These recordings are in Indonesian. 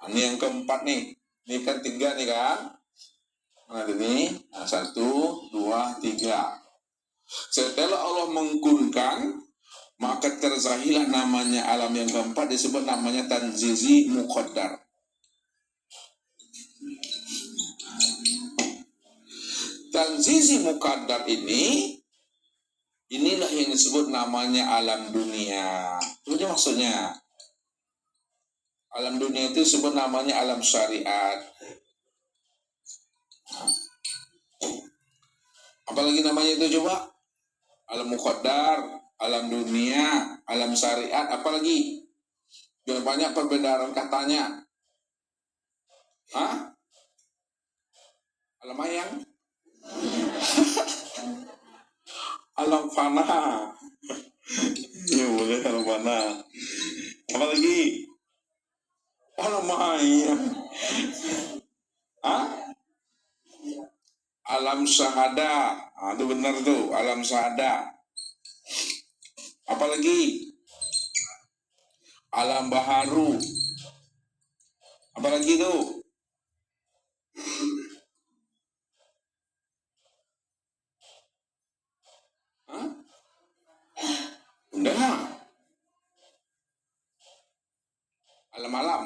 Ini yang keempat nih. Ini kan 3 nih kan. Nah ini 1, 2, 3. Setelah Allah mengkunkan, maka terzahilah namanya alam yang keempat, disebut namanya tanzizi muqaddar. Tanzizi muqaddar inilah yang disebut namanya alam dunia. Itu maksudnya. Alam dunia itu disebut namanya alam syariat. Apalagi namanya itu coba? Alam muqaddar, alam dunia, alam syariat, apalagi? Biar banyak perbedaan katanya. Hah? Alam ayang? Alam fana. Ya boleh alam fana. Apalagi? Alam ayang. Hah? Alam syahada. Itu benar tuh, alam syahada. Apalagi? Alam baharu. Apalagi tuh? Hah? Udah. Alam-alam.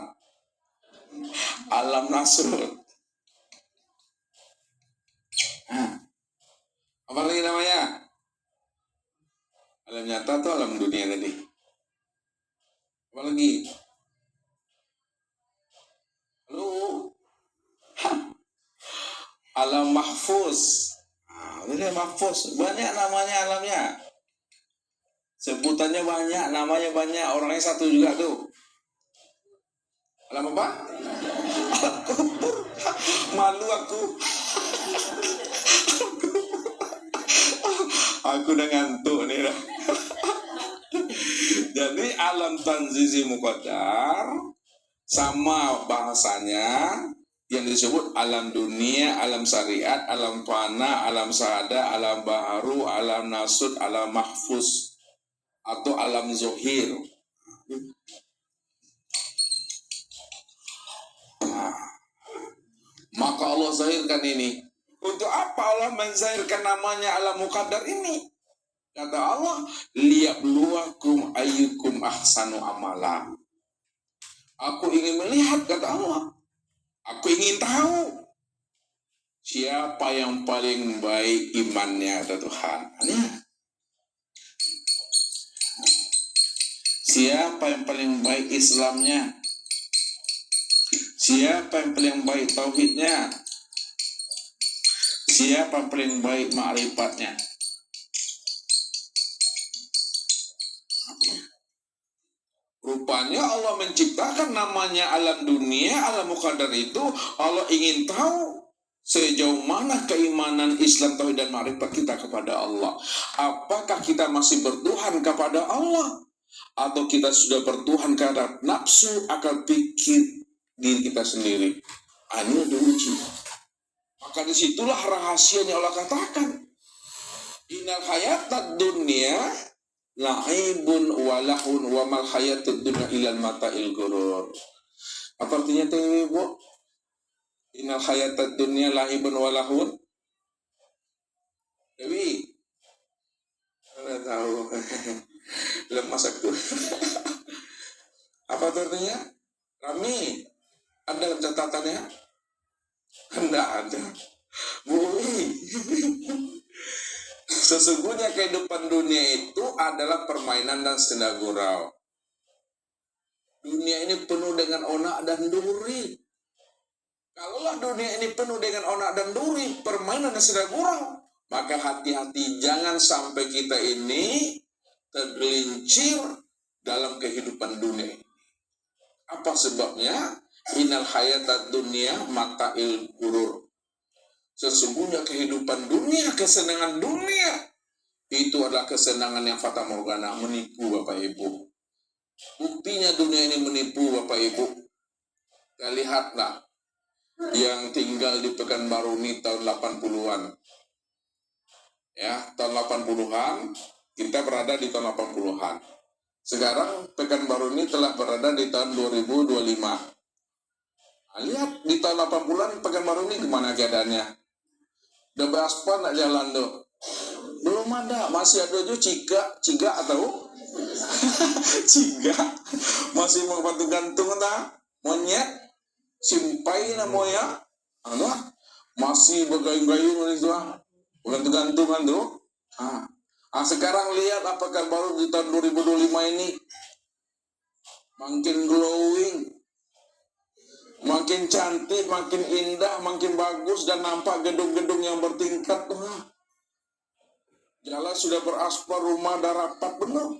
Alam nasrul. Apa lagi namanya? Alam nyata atau alam dunia tadi? Apa lagi? Halo? Alam mahfuz. Ini mahfuz. Banyak namanya alamnya. Sebutannya banyak, namanya banyak. Orangnya satu juga tuh. Alam apa? Alam kubur. Malu aku. Aku udah ngantuk nih. Jadi alam tanzizi muqaddar sama bahasanya yang disebut alam dunia, alam syariat, alam fana, alam syahada, alam baharu, alam nasud, alam mahfuz atau alam zohir. Maka Allah zahirkan ini. Untuk apa Allah menzahirkan namanya alam muqaddar ini? Kata Allah, liyabluwakum ayyukum ahsanu amala. Aku ingin melihat, kata Allah. Aku ingin tahu siapa yang paling baik imannya, kata Tuhan. Siapa yang paling baik Islamnya? Siapa yang paling baik tauhidnya? Siapa yang paling baik ma'rifatnya? Rupanya Allah menciptakan namanya alam dunia, alam muqaddar itu. Allah ingin tahu sejauh mana keimanan Islam, tauhid dan ma'rifat kita kepada Allah. Apakah kita masih bertuhan kepada Allah? Atau kita sudah bertuhan karena nafsu, akal pikir diri kita sendiri? Ini diuji. Maka disitulah rahasia yang Allah katakan. Innal hayatad dunya la'ibun wa lahun wa mal hayatud dunya ilal mata'il ghurur. Apa artinya itu, Ibu? Innal hayatad dunya la'ibun wa lahun. Dewi, Anda tahu. Lemas aku. Apa artinya? Rami, ada catatannya? Tidak ada. Bui. Sesungguhnya kehidupan dunia itu adalah permainan dan senda gurau. Dunia ini penuh dengan onak dan duri. Kalaulah dunia ini penuh dengan onak dan duri, permainan dan senda gurau, maka hati-hati jangan sampai kita ini tergelincir dalam kehidupan dunia. Apa sebabnya? Innal hayatad dunya mata'il ghurur. Sesungguhnya kehidupan dunia, kesenangan dunia itu adalah kesenangan yang fata morgana, menipu Bapak Ibu. Buktinya dunia ini menipu Bapak Ibu. Kita lihatlah yang tinggal di Pekanbaru ini tahun 80-an. Ya, tahun 80-an, kita berada di tahun 80-an. Sekarang Pekanbaru ini telah berada di tahun 2025. Lihat di tahun 80-an Pekanbaru ini gimana keadaannya? Udah beraspal nggak jalan tuh? Belum ada, masih ada aja ciga atau ciga masih mau gantung-gantung monyet simpai namanya, masih bergayung-gayung itu gantung-gantungan tuh. Sekarang lihat apakah baru di tahun 2025 ini makin glowing, makin cantik, makin indah, makin bagus, dan nampak gedung-gedung yang bertingkat. Jalan sudah beraspal, rumah dah rapat benar.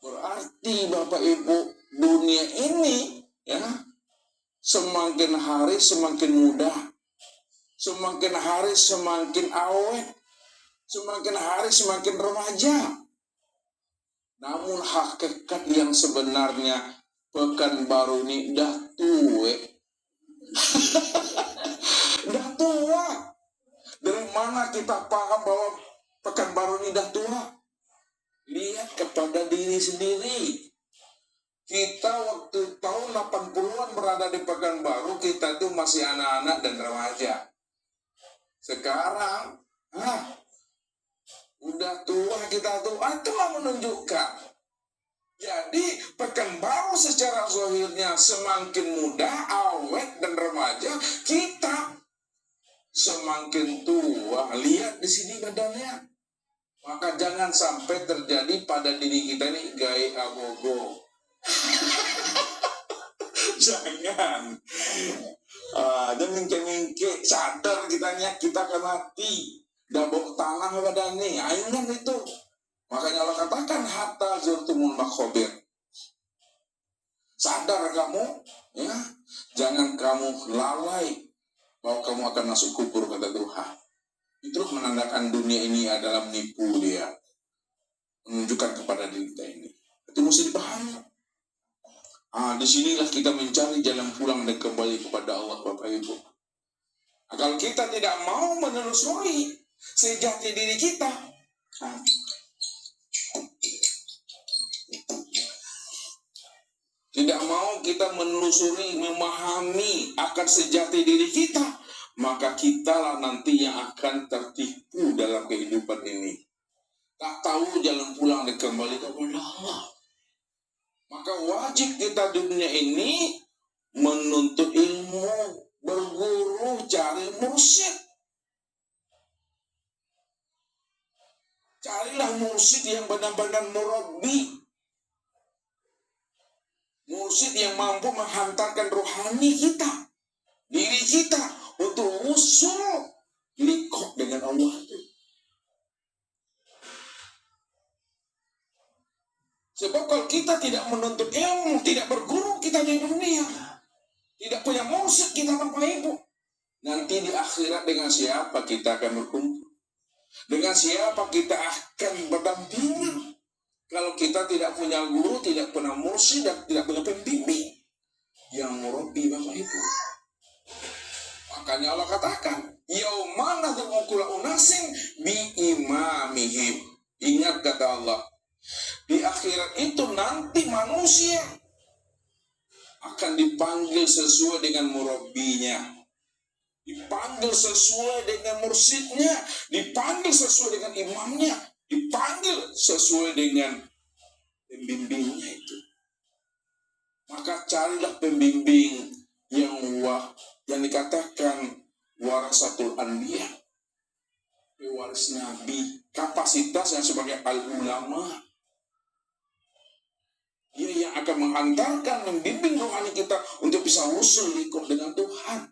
Berarti Bapak Ibu, dunia ini ya semakin hari semakin mudah, semakin hari semakin awet, semakin hari semakin remaja. Namun hakikat yang sebenarnya Pekanbaru ini dah tua. Dah tua. Dari mana kita paham bahwa Pekanbaru ini dah tua? Lihat kepada diri sendiri. Kita waktu tahun 80-an berada di Pekanbaru, kita tuh masih anak-anak dan remaja. Sekarang, udah tua kita tuh, itulah menunjukkan. Jadi Pekanbaru secara zahirnya semakin muda, awet dan remaja, kita semakin tua. Lihat di sini badannya. Maka jangan sampai terjadi pada diri kita ini gaya agogo. Jangan. Jangan mingke-mingke, sadar kita akan mati. Dah bawa tanah badannya, ingat itu. Makanya Allah katakan hatta zurtumul maqabir. Sadar kamu, ya, jangan kamu lalai bahwa kamu akan masuk kubur, kata Tuhan. Itulah menandakan dunia ini adalah menipu dia, menunjukkan kepada diri kita ini. Itu mesti dipahami. Disinilah kita mencari jalan pulang dan kembali kepada Allah, Bapak Ibu. Kalau kita tidak mau menelusuri sejati diri kita, tidak mau kita menelusuri, memahami akan sejati diri kita, maka kitalah nanti yang akan tertipu dalam kehidupan ini. Tak tahu jalan pulang dan kembali kepada Allah. Maka wajib kita di dunia ini menuntut ilmu, berguru, cari mursyid. Carilah mursyid yang benar-benar murabbi. Mursyid yang mampu menghantarkan rohani kita, diri kita, untuk usul liqah dengan Allah. Sebab kalau kita tidak menuntut ilmu, tidak berguru kita di dunia, tidak punya mursyid kita, Bapak Ibu, nanti di akhirat dengan siapa kita akan berkumpul? Dengan siapa kita akan berdampingan? Kalau kita tidak punya guru, tidak punya mursyid, dan tidak punya pembimbing yang murabbi, Bapak Ibu. Makanya Allah katakan, yaumana dzukula unasin bi imamihim. Ingat kata Allah, di akhirat itu nanti manusia akan dipanggil sesuai dengan murabbinya, dipanggil sesuai dengan mursyidnya, dipanggil sesuai dengan imamnya, dipanggil sesuai dengan pembimbingnya itu. Maka carilah pembimbing yang dikatakan warasatul anbiya, pewaris nabi, kapasitasnya sebagai al-ulama. Dia yang akan menghantarkan, membimbing rohani kita untuk bisa usul liqah dengan Tuhan.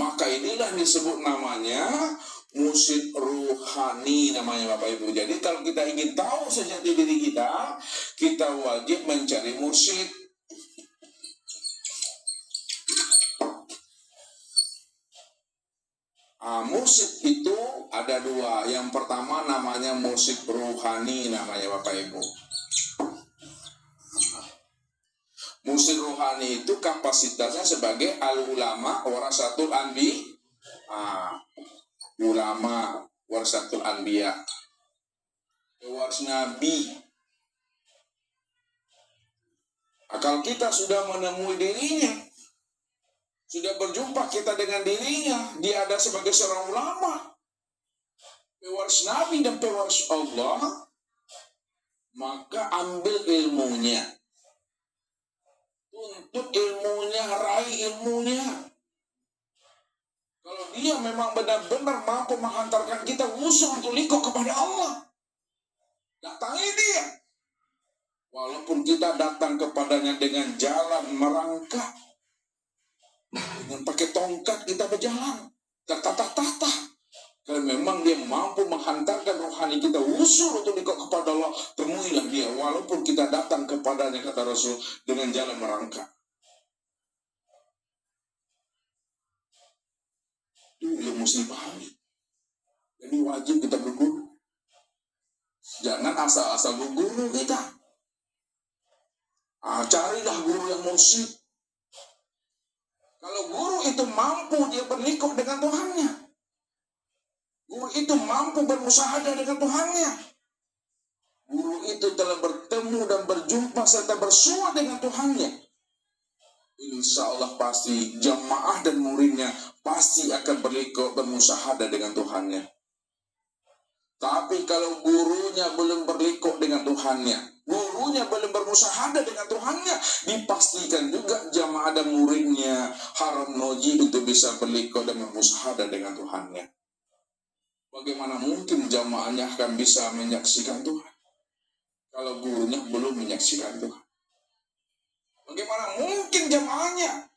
Maka inilah disebut namanya mursyid ruhani, namanya Bapak Ibu. Jadi kalau kita ingin tahu sejati diri kita, kita wajib mencari mursyid. Mursyid itu ada dua. Yang pertama namanya mursyid ruhani, namanya Bapak Ibu. Mursyid ruhani itu kapasitasnya sebagai al-ulama warasatul anbiya. Ulama warasatul anbiya, pewaris nabi. Akal kita sudah menemui dirinya, sudah berjumpa kita dengan dirinya, dia ada sebagai seorang ulama, pewaris Nabi dan pewaris Allah, maka ambil ilmunya, tuntut ilmunya, raih ilmunya. Kalau dia memang benar-benar mampu menghantarkan kita usul untuk liko kepada Allah, datangi dia. Walaupun kita datang kepadanya dengan jalan merangkak, dengan pakai tongkat kita berjalan, tertata-tata. Kalau memang dia mampu menghantarkan rohani kita usul untuk liko kepada Allah, temuilah dia. Walaupun kita datang kepadanya, kata Rasul, dengan jalan merangkak. Itu yang mesti pahami. Jadi wajib kita berguru. Jangan asal-asal berguru kita. Carilah guru yang mursyid. Kalau guru itu mampu dia berliku dengan Tuhannya, guru itu mampu bermusyahadah dengan Tuhannya, guru itu telah bertemu dan berjumpa serta bersua dengan Tuhannya, insya Allah pasti jamaah dan muridnya pasti akan berliku bermusyahadah dengan Tuhannya. Tapi kalau gurunya belum berliku dengan Tuhannya, gurunya belum bermusyahadah dengan Tuhannya, dipastikan juga jamaah dan muridnya haram noji untuk bisa berliku dan bermusyahadah dengan Tuhannya. Bagaimana mungkin jamaahnya akan bisa menyaksikan Tuhan kalau gurunya belum menyaksikan Tuhan? Bagaimana mungkin jamaahnya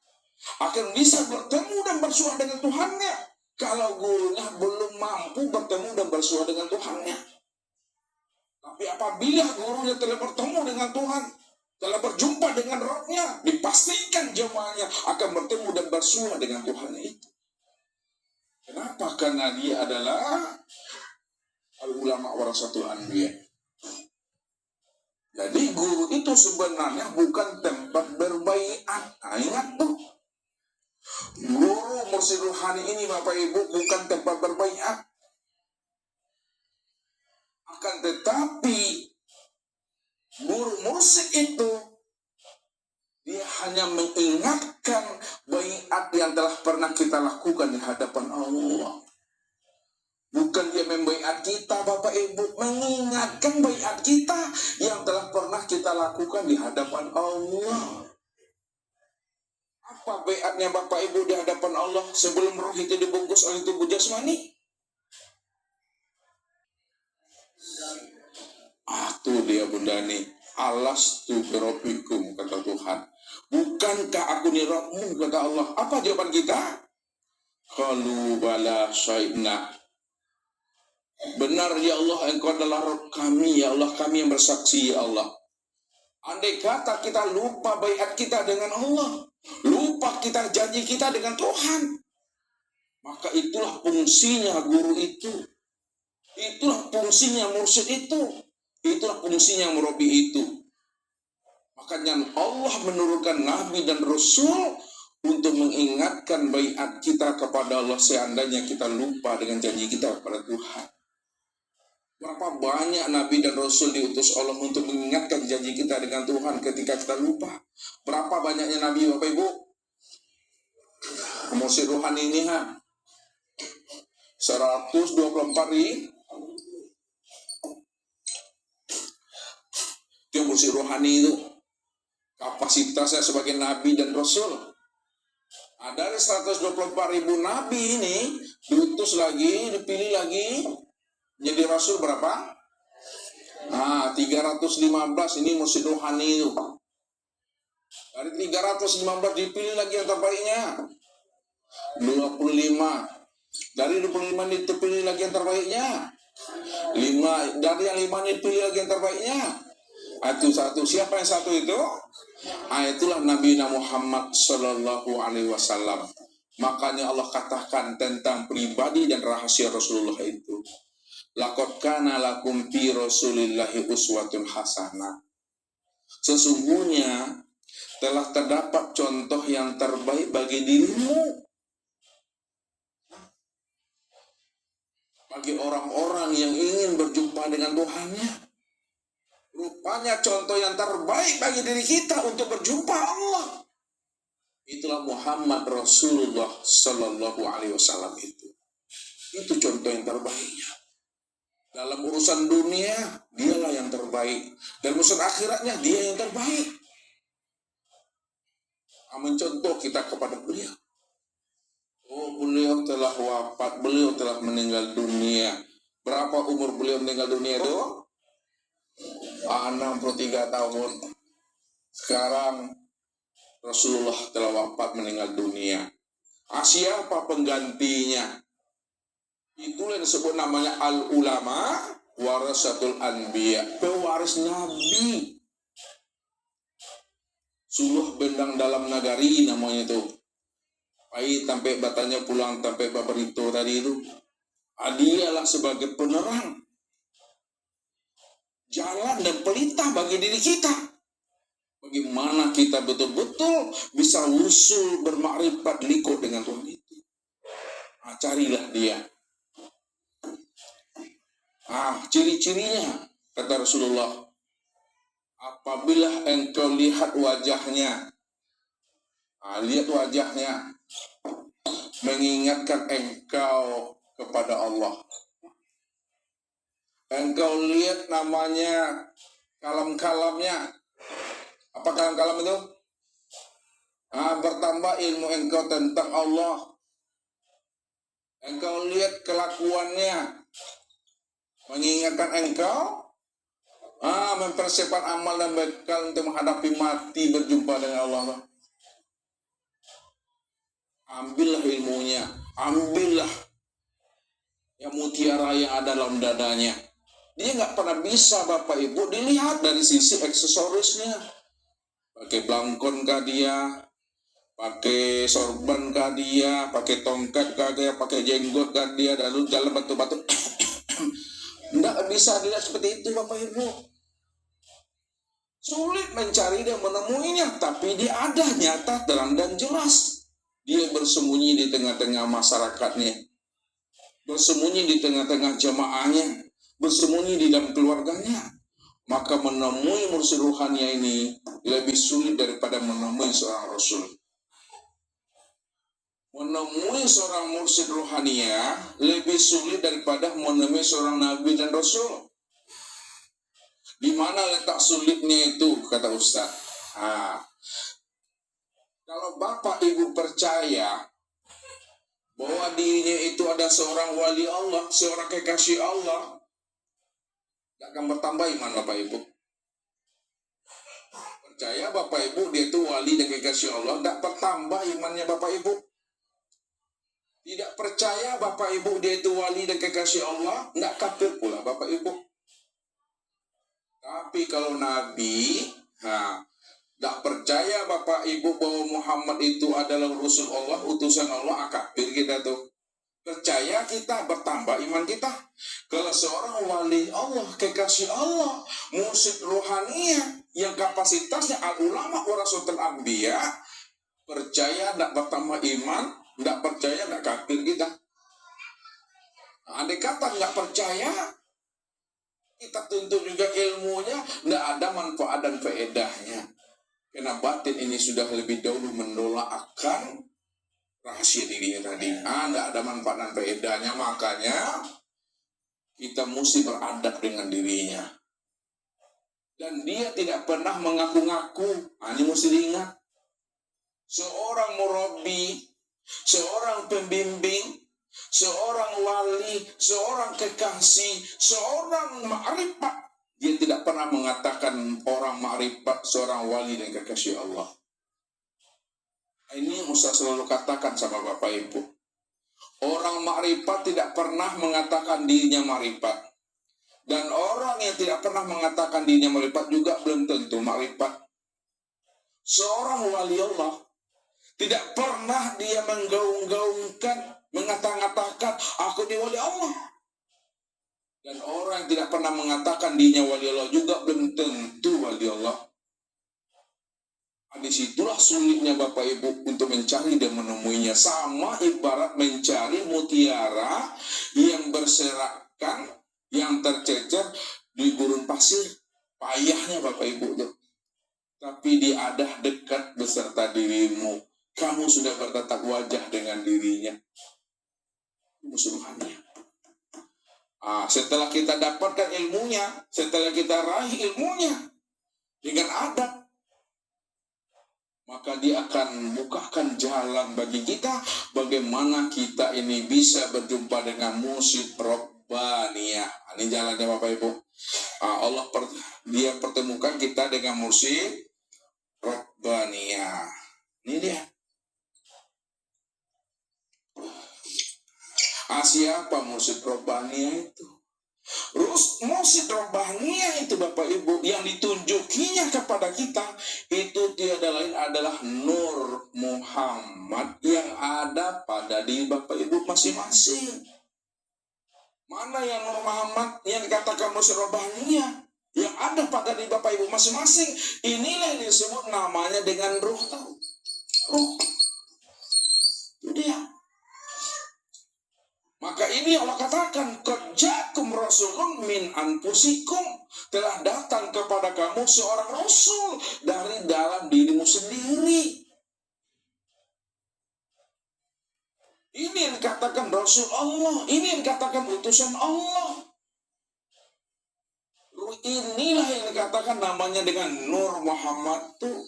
akan bisa bertemu dan bersua dengan Tuhannya kalau gurunya belum mampu bertemu dan bersua dengan Tuhannya? Tapi apabila gurunya telah bertemu dengan Tuhan, telah berjumpa dengan Rabb-nya, dipastikan jemaahnya akan bertemu dan bersua dengan Tuhannya itu. Kenapa? Karena dia adalah al-ulama warasatul anbiya. Jadi guru itu sebenarnya bukan tempat berbaiat. Ingat tuh. Guru mursyid ruhani ini Bapak Ibu bukan tempat berbaiat. Akan tetapi guru mursyid itu dia hanya mengingatkan baiat yang telah pernah kita lakukan di hadapan Allah. Bukan dia membaiat kita Bapak Ibu, mengingatkan baiat kita yang telah pernah kita lakukan di hadapan Allah. Apa baiatnya Bapak Ibu di hadapan Allah sebelum roh itu dibungkus oleh tubuh jasmani? Tuh dia Bunda nih, alastu birabbikum, kata Tuhan. Bukankah aku ni Rabbmu, kata Allah. Apa jawaban kita? Qalu bala syahidna. Benar ya Allah, engkau adalah Rabb kami, ya Allah, kami yang bersaksi, ya Allah. Andai kata kita lupa baiat kita dengan Allah, lupa kita janji kita dengan Tuhan, maka itulah fungsinya guru itu, itulah fungsinya mursyid itu, itulah fungsinya murabi itu. Makanya Allah menurunkan Nabi dan Rasul untuk mengingatkan baiat kita kepada Allah seandainya kita lupa dengan janji kita kepada Tuhan. Berapa banyak Nabi dan Rasul diutus Allah untuk mengingatkan janji kita dengan Tuhan ketika kita lupa. Berapa banyaknya Nabi Bapak Ibu? Mursyid ruhani ini 124 ribu. Itu mursyid ruhani itu kapasitasnya sebagai Nabi dan Rasul. Dari 124 ribu Nabi ini diutus lagi, dipilih lagi jadi Rasul berapa? 315 ini mursyid ruhani itu. Dari 315 dipilih lagi yang terbaiknya 25. Dari 25 ini dipilih lagi yang terbaiknya 5. Dari yang 5 ini dipilih lagi yang terbaiknya itu satu. Siapa yang satu itu? Itulah Nabi Muhammad Sallallahu Alaihi Wasallam. Makanya Allah katakan tentang pribadi dan rahasia Rasulullah itu, laqad kana lakum fi Rasulillahi uswatun hasanah. Sesungguhnya telah terdapat contoh yang terbaik bagi dirimu, bagi orang-orang yang ingin berjumpa dengan Tuhannya. Rupanya contoh yang terbaik bagi diri kita untuk berjumpa Allah. Itulah Muhammad Rasulullah Sallallahu Alaihi Wasallam itu. Itu contoh yang terbaiknya. Dalam urusan dunia, dialah yang terbaik. Dalam urusan akhiratnya, dia yang terbaik. Mencontoh kita kepada beliau. Oh, beliau telah wafat, beliau telah meninggal dunia. Berapa umur beliau meninggal dunia itu? 63 tahun. Sekarang Rasulullah telah wafat meninggal dunia. Siapa penggantinya? Itulah yang disebut namanya al-ulama warasatul anbiya, pewaris nabi. Suluh bendang dalam nagari namanya itu. Pahit sampai batanya pulang sampai baberito tadi itu. Dialah sebagai penerang jalan dan pelita bagi diri kita. Bagaimana kita betul-betul bisa usul bermakrifat liko dengan Tuhan itu. Carilah dia. Ciri-cirinya, kata Rasulullah, apabila engkau lihat wajahnya, lihat wajahnya, mengingatkan engkau kepada Allah. Engkau lihat namanya, kalam-kalamnya. Apa kalam-kalam itu? Bertambah ilmu engkau tentang Allah. Engkau lihat kelakuannya, mengingatkan engkau, mempersiapkan amal dan bekal untuk menghadapi mati berjumpa dengan Allah. Ambillah ilmunya, ambillah yang mutiara yang ada dalam dadanya. Dia nggak pernah bisa Bapak Ibu dilihat dari sisi aksesorisnya. Pakai belangkon kah dia, pakai sorban kah dia, pakai tongkat kah dia, pakai jenggot kah dia, lalu jalan batu-batu. Tidak bisa dilihat seperti itu Bapak Ibu. Sulit mencari dan menemuinya, tapi dia ada nyata, terang dan jelas. Dia bersembunyi di tengah-tengah masyarakatnya, bersembunyi di tengah-tengah jamaahnya, bersembunyi di dalam keluarganya. Maka menemui mursyid ruhania ini lebih sulit daripada menemui seorang rasul. Menemui seorang mursyid ruhania lebih sulit daripada menemui seorang nabi dan rasul. Di mana letak sulitnya itu, kata Ustaz? Kalau Bapak Ibu percaya bahwa dirinya itu ada seorang wali Allah, seorang kekasih Allah, tidak akan bertambah iman Bapak Ibu. Percaya Bapak Ibu dia itu wali dan kekasih Allah, tidak bertambah imannya Bapak Ibu. Tidak percaya Bapak Ibu dia itu wali dan kekasih Allah, tidak kafir pula Bapak Ibu. Tapi kalau Nabi, tidak percaya Bapak Ibu bahwa Muhammad itu adalah Rasul Allah, utusan Allah, kafir kita tuh. Percaya kita, bertambah iman kita. Kalau seorang wali Allah, kekasih Allah, mursyid ruhania yang kapasitasnya al-ulama warasatul anbiya, percaya tidak bertambah iman, tidak percaya tidak kafir kita. Andai kata tidak percaya, kita tuntut juga ilmunya, tidak ada manfaat dan faedahnya. Karena batin ini sudah lebih dahulu menolak akan rahasia dirinya tadi. Tidak ada manfaat dan faedahnya, makanya kita mesti beradab dengan dirinya. Dan dia tidak pernah mengaku-ngaku. Ini mesti diingat. Seorang murabi, seorang pembimbing, seorang wali, seorang kekasih, seorang ma'rifat, dia tidak pernah mengatakan orang ma'rifat, seorang wali dan kekasih Allah. Ini Ustaz selalu katakan sama Bapak Ibu. Orang ma'rifat tidak pernah mengatakan dirinya ma'rifat. Dan orang yang tidak pernah mengatakan dirinya ma'rifat juga belum tentu ma'rifat. Seorang wali Allah tidak pernah dia menggaung-gaungkan, mengatakan aku ini wali Allah. Dan orang yang tidak pernah mengatakan dirinya wali Allah juga belum tentu wali Allah. Disitulah sulitnya Bapak Ibu untuk mencari dan menemuinya. Sama ibarat mencari mutiara yang berserakan, yang tercecer di gurun pasir. Payahnya Bapak Ibu tuh. Tapi dia ada dekat beserta dirimu. Kamu sudah bertatap wajah dengan dirinya. Musuhannya. Setelah kita dapatkan ilmunya, setelah kita raih ilmunya dengan adab, maka dia akan bukakan jalan bagi kita bagaimana kita ini bisa berjumpa dengan mursyid Rabbaniyah. Ini jalannya Bapak Ibu. Dia pertemukan kita dengan mursyid Rabbaniyah. Ini dia. Siapa mursyid Rabbaniyah itu? Mursyid Rabbaniyah itu Bapak Ibu yang ditunjukinya kepada kita itu tiada lain adalah Nur Muhammad yang ada pada diri Bapak Ibu masing-masing. Mana yang Nur Muhammad yang dikatakan mursyid Rabbaniyah yang ada pada diri Bapak Ibu masing-masing? Inilah yang disebut namanya dengan ruh. Ruh. Itu dia. Maka ini Allah katakan, qad ja'akum rasulun min anfusikum, telah datang kepada kamu seorang rasul dari dalam dirimu sendiri. Ini yang dikatakan Rasul Allah, ini yang dikatakan utusan Allah. Inilah yang dikatakan namanya dengan Nur Muhammad tuh.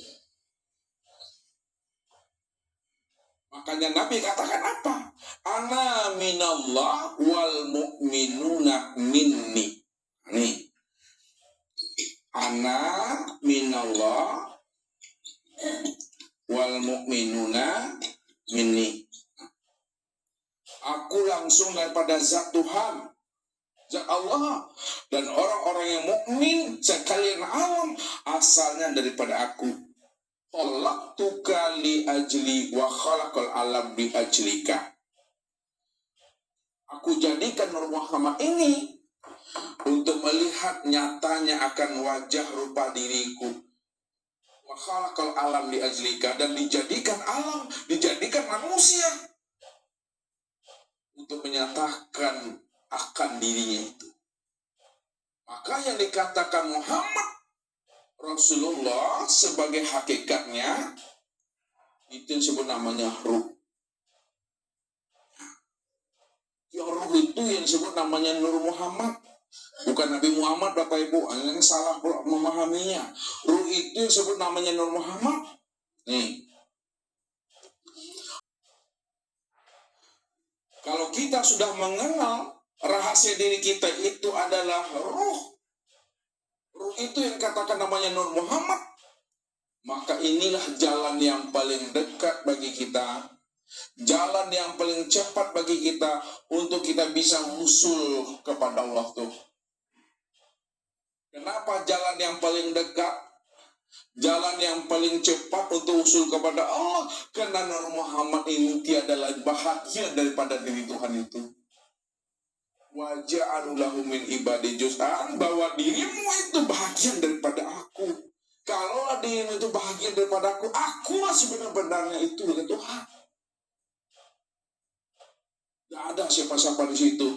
Makanya Nabi katakan apa? Ana minallah wal mu'minuna minni. Nih. Ana minallah wal mu'minuna minni. Aku langsung daripada zat Tuhan, zat Allah, dan orang-orang yang mukmin sekalian alam asalnya daripada aku. Khalaqtuka li ajli wa khalaqal alam bi ajlika. Aku jadikan Nur Muhammad ini untuk melihat nyatanya akan wajah rupa diriku. Wa khalaqal alam bi ajlika, dan dijadikan alam, dijadikan manusia untuk menyatakan akan dirinya itu. Maka yang dikatakan Muhammad Rasulullah sebagai hakikatnya itu disebut namanya ruh. Yang ruh itu yang disebut namanya Nur Muhammad, bukan Nabi Muhammad Bapak Ibu. Yang salah memahaminya. Ruh itu disebut namanya Nur Muhammad. Nih, kalau kita sudah mengenal rahasia diri kita itu adalah ruh, ruh itu yang katakan namanya Nur Muhammad, maka inilah jalan yang paling dekat bagi kita, jalan yang paling cepat bagi kita untuk kita bisa usul kepada Allah tuh. Kenapa jalan yang paling dekat, jalan yang paling cepat untuk usul kepada Allah? Karena Nur Muhammad ini tiada lain bahagia daripada diri Tuhan itu. Wa ja'alu lahu min ibadi juz'an, bahwa dirimu itu bahagian daripada aku. Kalau dirimu itu bahagian daripada aku, akulah sebenarnya itu dengan Tuhan. Tidak ada siapa-siapa di situ.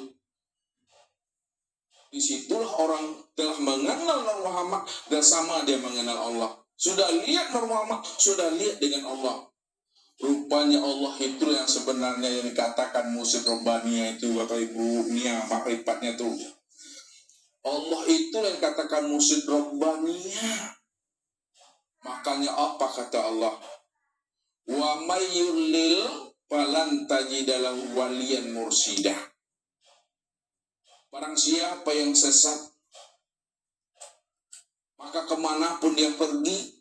Disitulah orang telah mengenal Nur Muhammad dan sama dia mengenal Allah. Sudah lihat Nur Muhammad, sudah lihat dengan Allah. Rupanya Allah itu yang sebenarnya yang dikatakan mursyid Rabbaniyah itu Bapak Ibu, nia makrifatnya tuh. Allah itu yang dikatakan mursyid Rabbaniyah. Makanya apa kata Allah? Wa may yudlil falan tajida lahu waliyan mursyidah. Barang siapa yang sesat, maka kemanapun dia pergi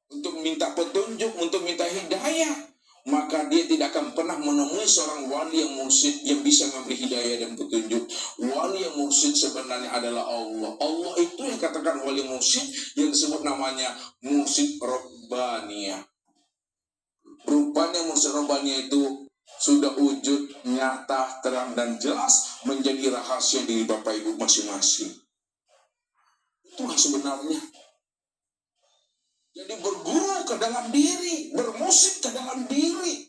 untuk minta petunjuk, untuk minta hidayah, maka dia tidak akan pernah menemui seorang wali yang mursyid yang bisa memberi hidayah dan petunjuk. Wali yang mursyid sebenarnya adalah Allah. Allah itu yang katakan wali mursyid yang disebut namanya mursyid Rabbaniyah. Rupanya mursyid Rabbaniyah itu sudah wujud, nyata, terang, dan jelas menjadi rahasia diri Bapak Ibu masing-masing. Itulah sebenarnya. Jadi berguru ke dalam diri, bermusik ke dalam diri.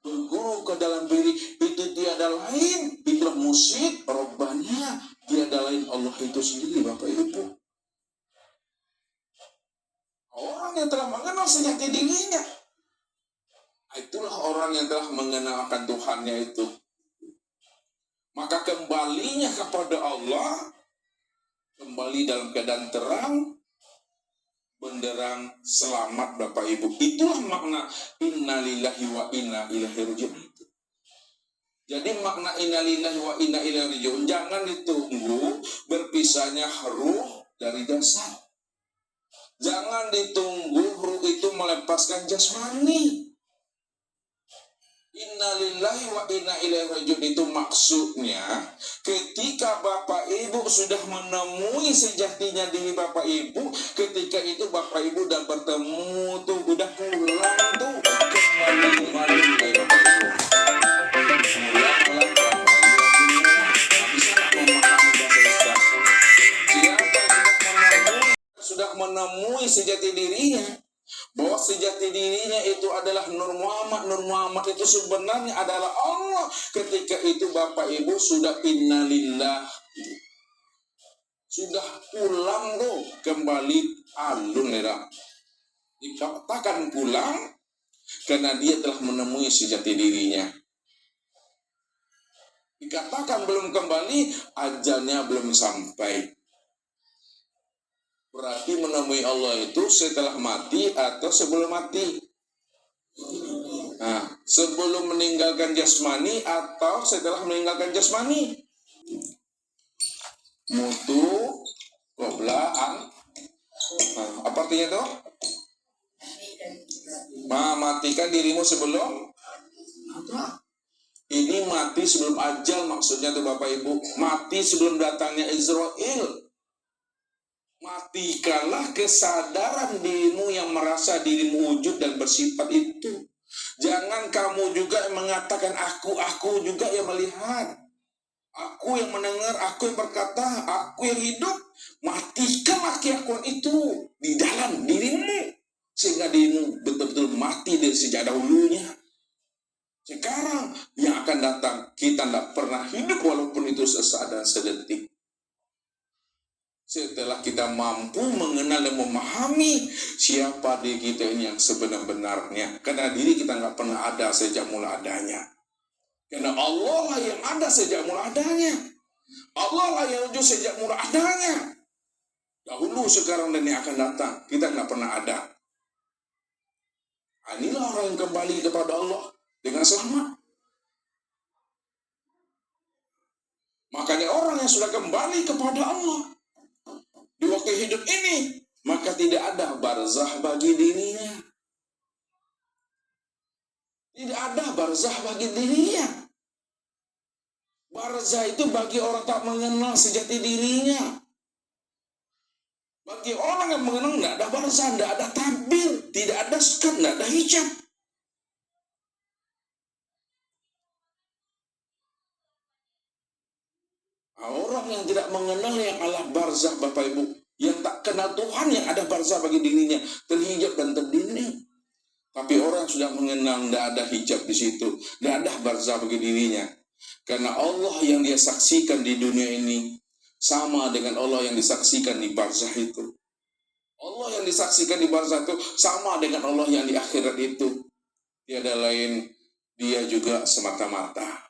Berguru ke dalam diri itu tiada lain, itulah musik Rabbaniyah, tiada lain Allah itu sendiri, Bapak Ibu. Orang yang telah mengenal sejati dirinya, itulah orang yang telah mengenal akan Tuhannya itu. Maka kembalinya kepada Allah, kembali dalam keadaan terang, benderang, selamat Bapak Ibu. Itulah makna innalillahi wa inna ilaihi raji'un. Jadi makna innalillahi wa inna ilaihi raji'un, jangan ditunggu berpisahnya ruh dari jasad. Jangan ditunggu ruh itu melepaskan jasmani. Innalillahi wa inna ilaihi raji'un itu maksudnya ketika Bapak Ibu sudah menemui sejatinya diri Bapak Ibu, ketika itu Bapak Ibu udah bertemu tuh, udah pulang tuh, kembali ke Bapak Ibu. Sudah menemui sejati dirinya, bahwa sejati dirinya itu adalah Nur Muhammad. Nur Muhammad itu sebenarnya adalah Allah. Ketika itu Bapak Ibu sudah innalillah, sudah pulang tuh, kembali alun ya. Dikatakan pulang karena dia telah menemui sejati dirinya. Dikatakan belum kembali, ajalnya belum sampai. Berarti menemui Allah itu setelah mati atau sebelum mati? Nah, sebelum meninggalkan jasmani atau setelah meninggalkan jasmani? Mutu, qoblaan. Nah, apa artinya itu? Matikan dirimu sebelum? Ini mati sebelum ajal maksudnya tuh Bapak Ibu. Mati sebelum datangnya Israel. Matikanlah kesadaran dirimu yang merasa dirimu wujud dan bersifat itu. Jangan kamu juga yang mengatakan aku juga yang melihat, aku yang mendengar, aku yang berkata, aku yang hidup. Matikanlah keakuan itu di dalam dirimu, sehingga dirimu betul-betul mati dari sejak dahulunya. Sekarang yang akan datang, kita tidak pernah hidup walaupun itu sesaat dan sedetik. Setelah kita mampu mengenal dan memahami siapa diri kita ini yang sebenar-benarnya. Karena diri kita nggak pernah ada sejak mula adanya. Karena Allah lah yang ada sejak mula adanya. Allah lah yang wujud sejak mula adanya. Dahulu, sekarang, dan yang akan datang. Kita nggak pernah ada. Inilah orang yang kembali kepada Allah dengan selamat. Makanya orang yang sudah kembali kepada Allah di waktu hidup ini, maka tidak ada barzah bagi dirinya. Tidak ada barzah bagi dirinya. Barzah itu bagi orang tak mengenal sejati dirinya. Bagi orang yang mengenal, tidak ada barzah, tidak ada tabir, tidak ada sekat, tidak ada hijab. Orang yang tidak mengenal yang Allah barzah Bapak Ibu, yang tak kenal Tuhan yang ada barzah bagi dirinya, terhijab dan terdinding. Tapi orang sudah mengenal, tidak ada hijab di situ, tidak ada barzah bagi dirinya. Karena Allah yang dia saksikan di dunia ini sama dengan Allah yang disaksikan di barzah itu. Allah yang disaksikan di barzah itu sama dengan Allah yang di akhirat itu. Tiada lain, dia juga semata-mata.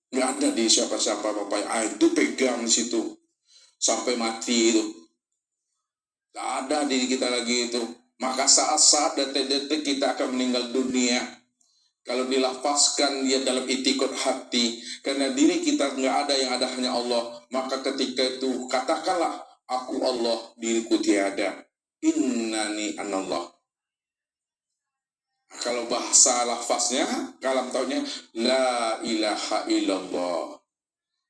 Nggak ada di siapa-siapa Bapak. Itu pegang di situ sampai mati itu. Nggak ada diri kita lagi itu. Maka saat-saat detik-detik kita akan meninggal dunia. Kalau dilafazkan dia dalam itikad hati, karena diri kita nggak ada, yang ada hanya Allah. Maka ketika itu katakanlah, aku Allah, diriku tiada. Innani anallah. Kalau bahasa lafaznya, kalam taunya, la ilaha illallah.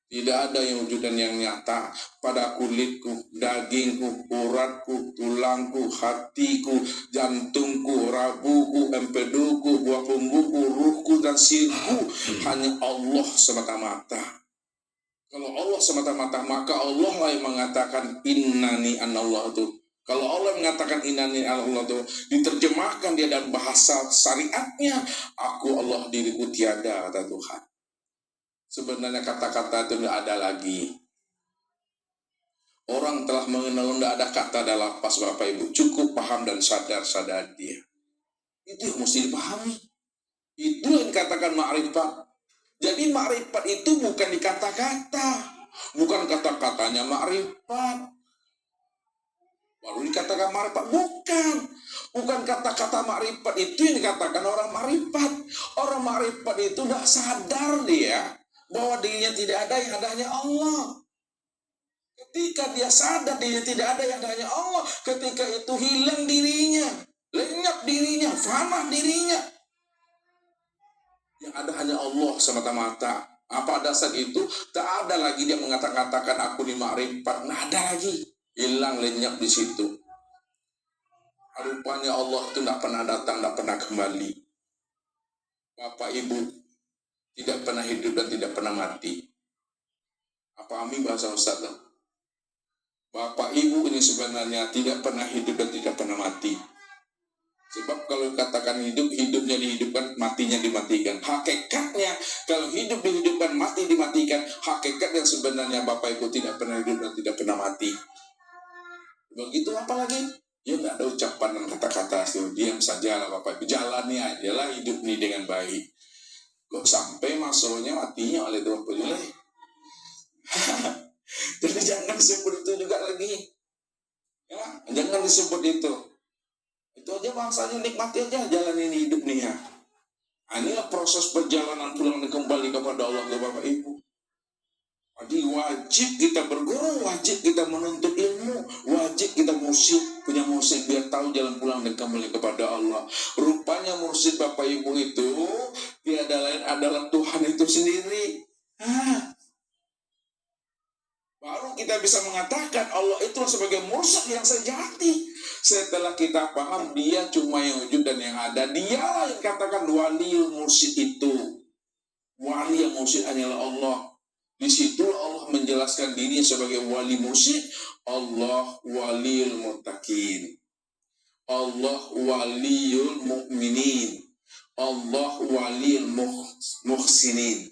Tidak ada yang wujudan yang nyata pada kulitku, dagingku, uratku, tulangku, hatiku, jantungku, rabuku, empeduku, buah pungguku, ruhku, dan sirku. Hanya Allah semata-mata. Kalau Allah semata-mata, maka Allah lah yang mengatakan innani anallah itu. Kalau Allah mengatakan innani Allah itu, diterjemahkan dia dalam bahasa syariatnya, aku Allah, diriku tiada, kata Tuhan. Sebenarnya kata-kata itu tidak ada lagi. Orang telah mengenal tidak ada kata dalam lapas Bapak Ibu. Cukup paham dan sadar dia. Itu yang mesti dipahami. Itu yang dikatakan ma'rifat. Jadi ma'rifat itu bukan di kata-kata. Bukan kata-katanya ma'rifat. Baru dikatakan ma'rifat. Bukan kata-kata ma'rifat itu yang dikatakan orang ma'rifat. Orang ma'rifat itu tidak sadar dia bahwa dirinya tidak ada, yang ada hanya Allah. Ketika dia sadar dirinya tidak ada, yang ada hanya Allah, ketika itu hilang dirinya, lenyap dirinya, fana dirinya. Yang ada hanya Allah semata-mata. Apa dasar itu? Tak ada lagi dia mengatakan aku ni ma'rifat. Tidak ada lagi. Hilang, lenyap di situ. Rupanya Allah itu tidak pernah datang, tidak pernah kembali. Bapak Ibu tidak pernah hidup dan tidak pernah mati. Apa amin bahasa Ustaz? Bapak Ibu ini sebenarnya tidak pernah hidup dan tidak pernah mati. Sebab kalau katakan hidup, hidupnya dihidupkan, matinya dimatikan. Hakikatnya kalau hidup dihidupkan, mati dimatikan. Hakikatnya sebenarnya Bapak Ibu tidak pernah hidup dan tidak pernah mati. Begitu apalagi? Ya tidak ada ucapan dan kata-kata itu. Diam sajalah Bapak Ibu. Jalani aja lah hidup ini dengan baik. Kok sampai masalahnya matinya oleh Tuhan Pujulai. Jadi jangan disebut itu juga lagi. Ya, jangan disebut itu. Itu aja bangsanya, nikmati aja jalan ini hidup nih ya. Inilah proses perjalanan pulang dan kembali kepada Allah ya Bapak Ibu. Jadi wajib kita berguru, wajib kita menuntut ilmu, wajib kita punya mursyid biar tahu jalan pulang dan kembali kepada Allah. Rupanya mursyid Bapak Ibu itu tiada lain adalah Tuhan itu sendiri. Baru kita bisa mengatakan Allah itu sebagai mursyid yang sejati. Setelah kita paham dia cuma yang wujud dan yang ada, dia yang katakan waliul mursyid itu. Wali yang mursyid hanyalah Allah. Di situ Allah menjelaskan dirinya sebagai wali mursyid. Allah waliul muttaqin. Allah waliul mu'minin. Allah waliul muhsinin.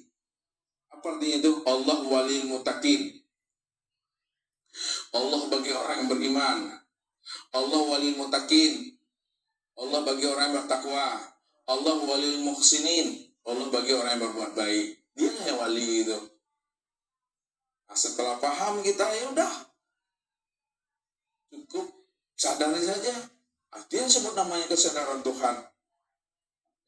Apa artinya itu? Allah waliul muttaqin. Allah bagi orang yang beriman. Allah waliul muttaqin. Allah bagi orang yang bertakwa. Allah waliul muhsinin. Allah bagi orang yang berbuat baik. Dia yang wali itu. Nah, setelah paham kita ya udah cukup sadari saja. Artinya sebut namanya kesadaran Tuhan.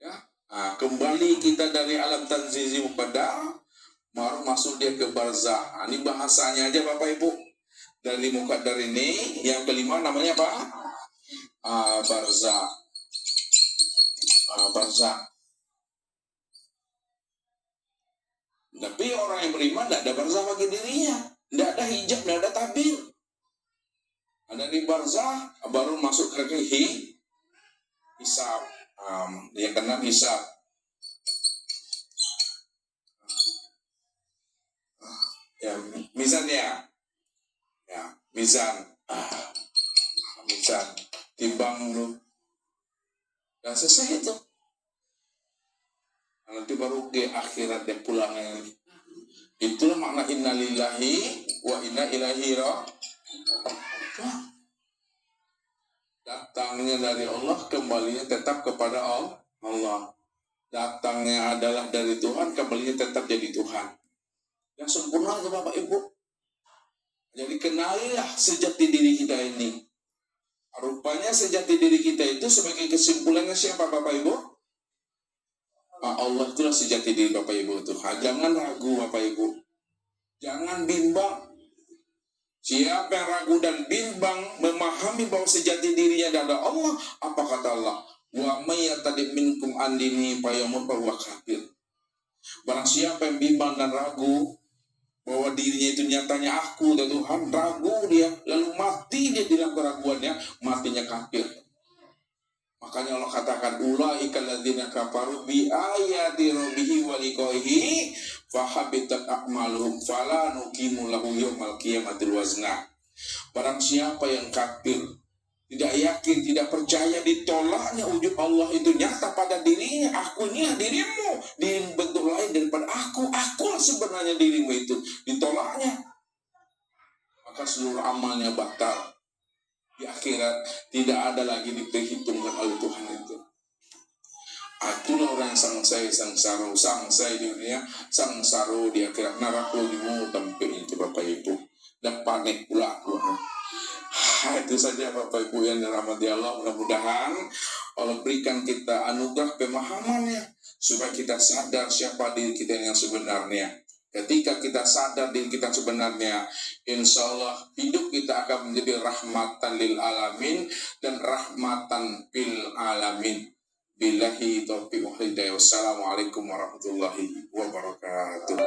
Ya, nah, kembali kita dari alam tanzizi muqaddar, baru masuk dia ke barzah. Nah, ini bahasanya aja Bapak Ibu. Dari muqaddar ini yang kelima namanya apa? Barzah. Barzah. Tapi orang yang beriman tidak ada barzah bagi dirinya. Tidak ada hijab, tidak ada tabir. Ada di barzah, baru masuk ke hisab. Dia kena hisab. Ya, mizan ya. Ya, mizan. Mizan. Timbang dulu. Dan selesai itu. Nanti baru ke akhirat dia pulangnya. Itulah makna inna lillahi wa inna ilaihi raji'un. Datangnya dari Allah, kembalinya tetap kepada Allah. Datangnya adalah dari Tuhan, kembalinya tetap jadi Tuhan. Yang sempurna itu Bapak Ibu. Jadi kenalilah sejati diri kita ini. Rupanya sejati diri kita itu sebagai kesimpulannya siapa Bapak Ibu? Allah itulah sejati diri Bapak Ibu itu. Jangan ragu Bapak Ibu. Jangan bimbang. Siapa yang ragu dan bimbang memahami bahwa sejati dirinya adalah Allah, apa kata Allah? Wa may yatadib minkum an dinihi fayamut fa huwa kafir. Barang siapa yang bimbang dan ragu bahwa dirinya itu nyatanya aku dan Tuhan, ragu dia lalu mati dia dalam keraguannya, matinya kafir. Makanya Allah katakan ulaika alladzina kafaru bi ayati rabbihim wa liqaihi fa habitat a'maluhum fala nuqimu lahu yaumal qiyamati wazna. Barang siapa yang kafir, tidak yakin, tidak percaya ditolaknya wujud Allah itu nyata pada dirinya, aku inilah dirimu, di bentuk lain lain daripada akulah sebenarnya dirimu itu. Ditolaknya, maka seluruh amalnya batal. Di akhirat tidak ada lagi diperhitungkan oleh Tuhan itu. Itulah orang sangsara di dunia, sangsara di akhirat, neraka dimu tempat itu Bapak Ibu. Dan panik pula aku. Itu saja Bapak Ibu yang dirahmati Allah. Mudah-mudahan Allah berikan kita anugerah pemahamannya supaya kita sadar siapa diri kita yang sebenarnya. Ketika kita sadar diri kita sebenarnya, insya Allah hidup kita akan menjadi rahmatan lil alamin dan rahmatan bil alamin. Billahi taufiq wal hidayah. Wassalamualaikum warahmatullahi wabarakatuh.